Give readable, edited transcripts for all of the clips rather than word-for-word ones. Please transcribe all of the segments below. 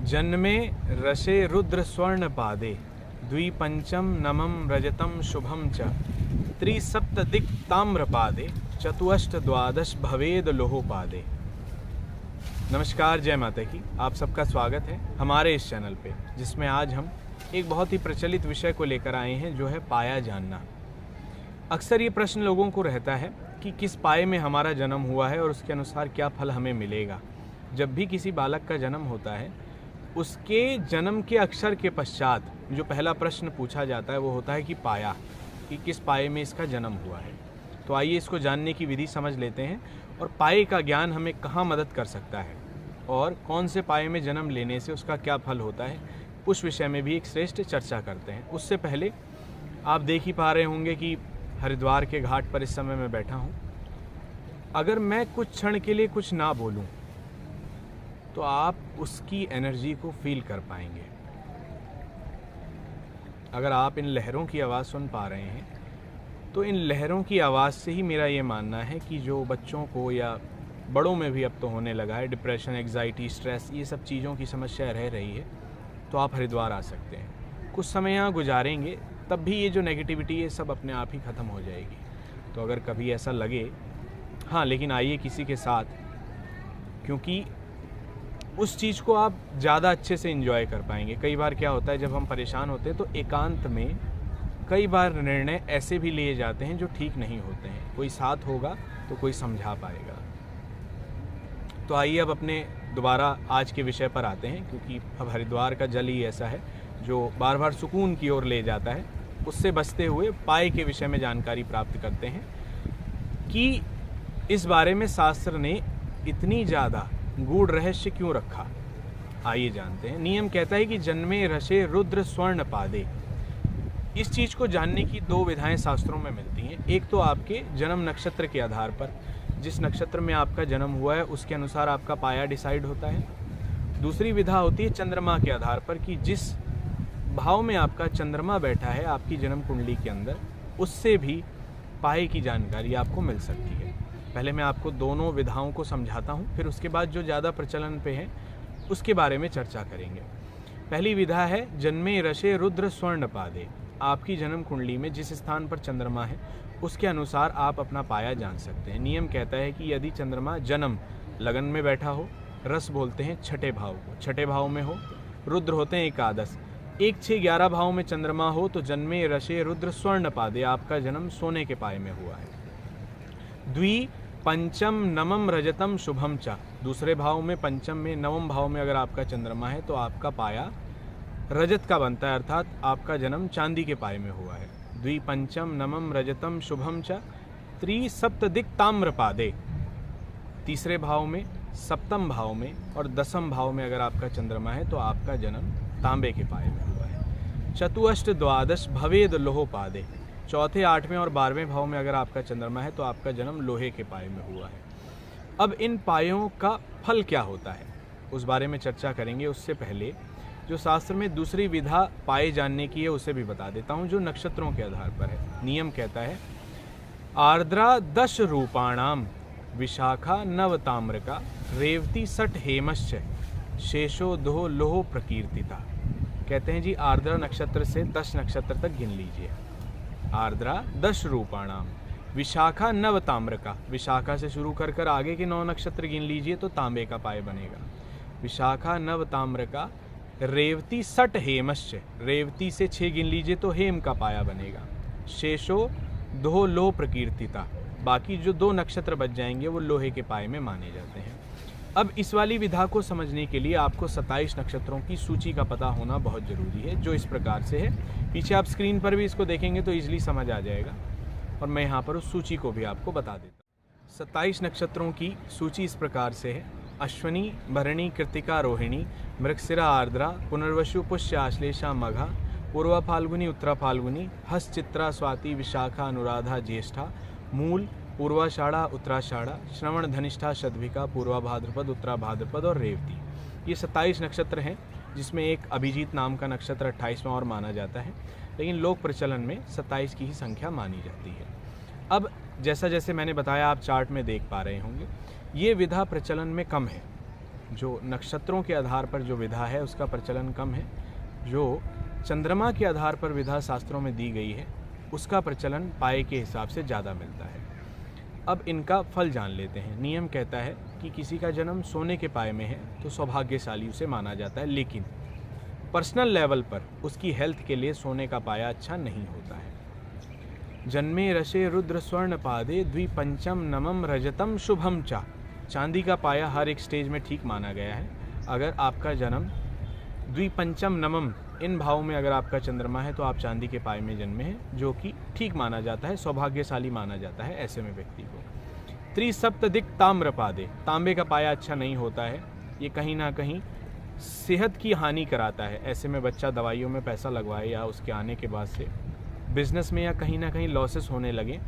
जन्मे रसे रुद्र स्वर्ण पादे द्विपंचम नमम रजतम शुभम च त्रिसप्तदिक् ताम्र पादे चतुष्ट द्वादश भवेद लोहो पादे। नमस्कार, जय माता की। आप सबका स्वागत है हमारे इस चैनल पे, जिसमें आज हम एक बहुत ही प्रचलित विषय को लेकर आए हैं, जो है पाया जानना। अक्सर ये प्रश्न लोगों को रहता है कि किस पाए में हमारा जन्म हुआ है और उसके अनुसार क्या फल हमें मिलेगा। जब भी किसी बालक का जन्म होता है, उसके जन्म के अक्षर के पश्चात जो पहला प्रश्न पूछा जाता है वो होता है कि पाया, कि किस पाए में इसका जन्म हुआ है। तो आइए इसको जानने की विधि समझ लेते हैं और पाए का ज्ञान हमें कहाँ मदद कर सकता है और कौन से पाए में जन्म लेने से उसका क्या फल होता है, उस विषय में भी एक श्रेष्ठ चर्चा करते हैं। उससे पहले आप देख ही पा रहे होंगे कि हरिद्वार के घाट पर इस समय मैं बैठा हूँ। अगर मैं कुछ क्षण के लिए कुछ ना बोलूँ तो आप उसकी एनर्जी को फील कर पाएंगे। अगर आप इन लहरों की आवाज़ सुन पा रहे हैं तो इन लहरों की आवाज़ से ही मेरा ये मानना है कि जो बच्चों को या बड़ों में भी अब तो होने लगा है डिप्रेशन, एग्जाइटी, स्ट्रेस, ये सब चीज़ों की समस्या रह रही है, तो आप हरिद्वार आ सकते हैं। कुछ समय यहाँ गुजारेंगे तब भी ये जो नेगेटिविटी है सब अपने आप ही ख़त्म हो जाएगी। तो अगर कभी ऐसा लगे, हाँ, लेकिन आइए किसी के साथ, क्योंकि उस चीज़ को आप ज़्यादा अच्छे से एंजॉय कर पाएंगे। कई बार क्या होता है, जब हम परेशान होते हैं तो एकांत में कई बार निर्णय ऐसे भी लिए जाते हैं जो ठीक नहीं होते हैं। कोई साथ होगा तो कोई समझा पाएगा। तो आइए अब अपने दोबारा आज के विषय पर आते हैं, क्योंकि अब हरिद्वार का जल ही ऐसा है जो बार बार सुकून की ओर ले जाता है। उससे बचते हुए पाए के विषय में जानकारी प्राप्त करते हैं कि इस बारे में शास्त्र ने इतनी ज़्यादा गूढ़ रहस्य क्यों रखा। आइए जानते हैं। नियम कहता है कि जन्मे रसे रुद्र स्वर्ण पादे। इस चीज़ को जानने की दो विधाएं शास्त्रों में मिलती हैं। एक तो आपके जन्म नक्षत्र के आधार पर, जिस नक्षत्र में आपका जन्म हुआ है उसके अनुसार आपका पाया डिसाइड होता है। दूसरी विधा होती है चंद्रमा के आधार पर, कि जिस भाव में आपका चंद्रमा बैठा है आपकी जन्म कुंडली के अंदर, उससे भी पाए की जानकारी आपको मिल सकती है। पहले मैं आपको दोनों विधाओं को समझाता हूँ, फिर उसके बाद जो ज़्यादा प्रचलन पे है उसके बारे में चर्चा करेंगे। पहली विधा है जन्मे रसे रुद्र स्वर्ण पादे। आपकी जन्म कुंडली में जिस स्थान पर चंद्रमा है उसके अनुसार आप अपना पाया जान सकते हैं। नियम कहता है कि यदि चंद्रमा जन्म लगन में बैठा हो, रस बोलते हैं छठे भाव को, छठे भाव में हो, रुद्र होते हैं एकादश, 1, 6, 11 भाव में चंद्रमा हो तो जन्मे रसे रुद्र स्वर्ण पादे, आपका जन्म सोने के पाए में हुआ है। द्वि पंचम नवम रजतम शुभम चा, दूसरे भाव में, पंचम में, नवम भाव में अगर आपका चंद्रमा है तो आपका पाया रजत का बनता है, अर्थात आपका जन्म चांदी के पाए में हुआ है। द्विपंचम नवम रजतम शुभम च त्रिसप्तदिक् ताम्र पादे, तीसरे भाव में, सप्तम भाव में और दसम भाव में अगर आपका चंद्रमा है तो आपका जन्म तांबे के पाए में हुआ है। चतुष्ट द्वादश भवेद लोहो पादे, चौथे, 8वें और 12वें भाव में अगर आपका चंद्रमा है तो आपका जन्म लोहे के पाए में हुआ है। अब इन पायों का फल क्या होता है उस बारे में चर्चा करेंगे। उससे पहले जो शास्त्र में दूसरी विधा पाए जानने की है उसे भी बता देता हूँ, जो नक्षत्रों के आधार पर है। नियम कहता है आर्द्रा 10 रूपाणाम विशाखा नव ताम्रका रेवती सठ हेमश्च शेषो दो लोहो प्रकीर्तिता। कहते हैं जी आर्द्रा नक्षत्र से 10 नक्षत्र तक गिन लीजिए। आर्द्रा 10 रूपाणाम, विशाखा नव ताम्रका, विशाखा से शुरू कर कर आगे के 9 नक्षत्र गिन लीजिए तो तांबे का पाए बनेगा। विशाखा नव ताम्रका रेवती सठ हेमश्च, रेवती से 6 गिन लीजिए तो हेम का पाया बनेगा। शेषो दो लो प्रकीर्तिता, बाकी जो 2 नक्षत्र बच जाएंगे वो लोहे के पाए में माने जाते हैं। अब इस वाली विधा को समझने के लिए आपको 27 नक्षत्रों की सूची का पता होना बहुत ज़रूरी है, जो इस प्रकार से है। पीछे आप स्क्रीन पर भी इसको देखेंगे तो ईजिली समझ आ जाएगा, और मैं यहाँ पर उस सूची को भी आपको बता देता हूँ। 27 नक्षत्रों की सूची इस प्रकार से है। अश्वनी, भरणी, कृतिका, रोहिणी, मृगशिरा, आर्द्रा, पुनर्वसु, पुष्य, आश्लेषा, मघा, पूर्वा फाल्गुनी, उत्तरा फाल्गुनी, हस्त, चित्रा, स्वाति, विशाखा, अनुराधा, ज्येष्ठा, मूल, पूर्वाषाढ़ा, उत्तराषाढ़ा, श्रवण, धनिष्ठा, शतभिका, पूर्वा भाद्रपद, उत्तरा भाद्रपद और रेवती। ये 27 नक्षत्र हैं, जिसमें एक अभिजीत नाम का नक्षत्र 28वां और माना जाता है, लेकिन लोक प्रचलन में 27 की ही संख्या मानी जाती है। अब जैसा जैसे मैंने बताया, आप चार्ट में देख पा रहे होंगे, ये विधा प्रचलन में कम है। जो नक्षत्रों के आधार पर जो विधा है उसका प्रचलन कम है। जो चंद्रमा के आधार पर विधा शास्त्रों में दी गई है उसका प्रचलन पाए के हिसाब से ज़्यादा मिलता है। अब इनका फल जान लेते हैं। नियम कहता है कि किसी का जन्म सोने के पाए में है तो सौभाग्यशाली उसे माना जाता है, लेकिन पर्सनल लेवल पर उसकी हेल्थ के लिए सोने का पाया अच्छा नहीं होता है। जन्मे रशे रुद्र स्वर्ण पादे द्विपंचम नमम रजतम शुभम चा। चांदी का पाया हर एक स्टेज में ठीक माना गया है। अगर आपका जन्म द्विपंचम नमम इन भावों में अगर आपका चंद्रमा है तो आप चांदी के पाए में जन्मे हैं, जो कि ठीक माना जाता है, सौभाग्यशाली माना जाता है ऐसे में व्यक्ति को। त्रिसप्तदिक ताम्र पादे, तांबे का पाया अच्छा नहीं होता है, ये कहीं ना कहीं सेहत की हानि कराता है। ऐसे में बच्चा दवाइयों में पैसा लगवाए या उसके आने के बाद से बिजनेस में या कहीं ना कहीं लॉसेस होने लगे,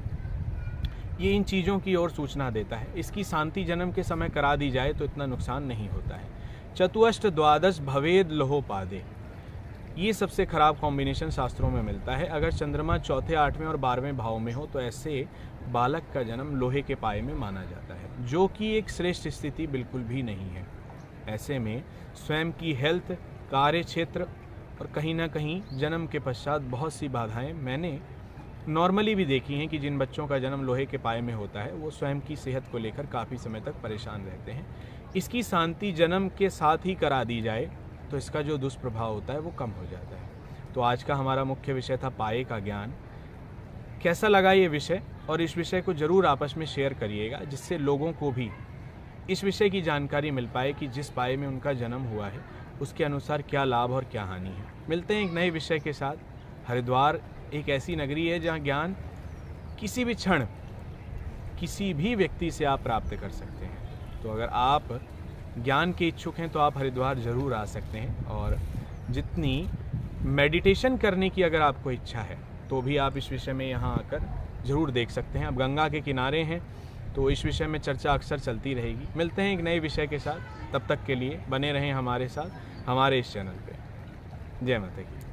ये इन चीज़ों की ओर सूचना देता है। इसकी शांति जन्म के समय करा दी जाए तो इतना नुकसान नहीं होता है। चतुष्ट द्वादश भवेद लोहोपादे, ये सबसे खराब कॉम्बिनेशन शास्त्रों में मिलता है। अगर चंद्रमा चौथे, 8वें और 12वें भाव में हो तो ऐसे बालक का जन्म लोहे के पाए में माना जाता है, जो कि एक श्रेष्ठ स्थिति बिल्कुल भी नहीं है। ऐसे में स्वयं की हेल्थ, कार्य क्षेत्र और कहीं ना कहीं जन्म के पश्चात बहुत सी बाधाएं मैंने नॉर्मली भी देखी हैं कि जिन बच्चों का जन्म लोहे के पाए में होता है वो स्वयं की सेहत को लेकर काफ़ी समय तक परेशान रहते हैं। इसकी शांति जन्म के साथ ही करा दी जाए तो इसका जो दुष्प्रभाव होता है वो कम हो जाता है। तो आज का हमारा मुख्य विषय था पाए का ज्ञान। कैसा लगा ये विषय, और इस विषय को ज़रूर आपस में शेयर करिएगा, जिससे लोगों को भी इस विषय की जानकारी मिल पाए कि जिस पाए में उनका जन्म हुआ है उसके अनुसार क्या लाभ और क्या हानि है। मिलते हैं एक नए विषय के साथ। हरिद्वार एक ऐसी नगरी है जहाँ ज्ञान किसी भी क्षण किसी भी व्यक्ति से आप प्राप्त कर सकते हैं। तो अगर आप ज्ञान के इच्छुक हैं तो आप हरिद्वार ज़रूर आ सकते हैं, और जितनी मेडिटेशन करने की अगर आपको इच्छा है तो भी आप इस विषय में यहाँ आकर ज़रूर देख सकते हैं। अब गंगा के किनारे हैं तो इस विषय में चर्चा अक्सर चलती रहेगी। मिलते हैं एक नए विषय के साथ, तब तक के लिए बने रहें हमारे साथ, हमारे इस चैनल पे। जय माता की।